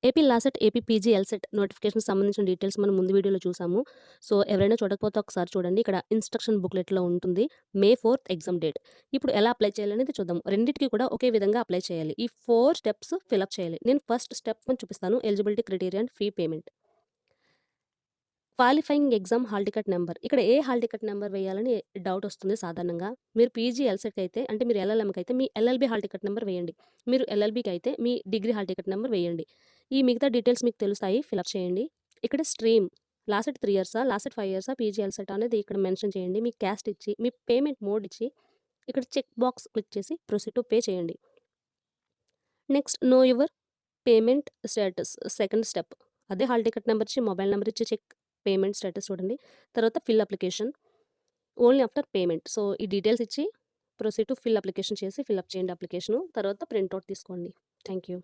AP LAWCET, AP PG, ఎల్సెట్ నోటిఫికేషన్‌కి సంబంధించిన details మనం ముందు వీడియోలో చూసాము. సో, ఎవరైనా చూడకపోతే ఒకసారి చూడండి. ఇక్కడ ఇన్‌స్ట్రక్షన్ బుక్‌లెట్‌లో ఉంటుంది. మే 4థ్ ఎగ్జామ్ డేట్. ఇప్పుడు ఎలా అప్లై చేయాలనేది చూద్దాం. రెండిటికి కూడా ఒకే విధంగా అప్లై చేయాలి. ఈ 4 స్టెప్స్ ఫిలప్ చేయాలి. నేను ఫస్ట్ స్టెప్ చూపిస్తాను. Eligibility criteria and fee payment. Qualifying exam hall ticket number. ఇక్కడ ఏ హాల్ టికెట్ నంబర్ వేయాలని డౌట్ వస్తుంది సాధారణంగా. మీరు పీజీ, ఎల్సెట్‌కి అయితే అంటే మీరు ఎల్ఎల్ఎంకి అయితే మీ ఎల్ఎల్బీ హాల్ టికెట్ నంబర్ వేయండి. మీరు ఎల్ఎల్బీకి అయితే మీ డిగ్రీ హాల్ టికెట్ నంబర్ వేయండి. ఈ మిగతా డీటెయిల్స్ మీకు తెలుస్తాయి. ఫిలప్ చేయండి. ఇక్కడ స్ట్రీమ్ లాసెట్ 3 ఇయర్సా, లాసెట్ 5 ఇయర్సా, పీజీ, ఎల్సెట్ అనేది ఇక్కడ మెన్షన్ చేయండి. మీ క్యాస్ట్ ఇచ్చి, మీ పేమెంట్ మోడ్ ఇచ్చి, ఇక్కడ చెక్ బాక్స్ క్లిక్ చేసి ప్రొసీడ్ టు పే చేయండి. Next know your payment status second step. అదే హాల్ టికెట్ నంబర్ ఇచ్చి, మొబైల్ నంబర్ ఇచ్చి చెక్ పేమెంట్ స్టేటస్ చూడండి. తర్వాత fill application only after payment. So, ఈ డీటెయిల్స్ ఇచ్చి ప్రొసీడ్ టు ఫిల్ అప్లికేషన్ చేసి ఫిల్ అప్ చేయండి అప్లికేషను. తర్వాత ప్రింట్ ఔట్ తీసుకోండి. Thank you.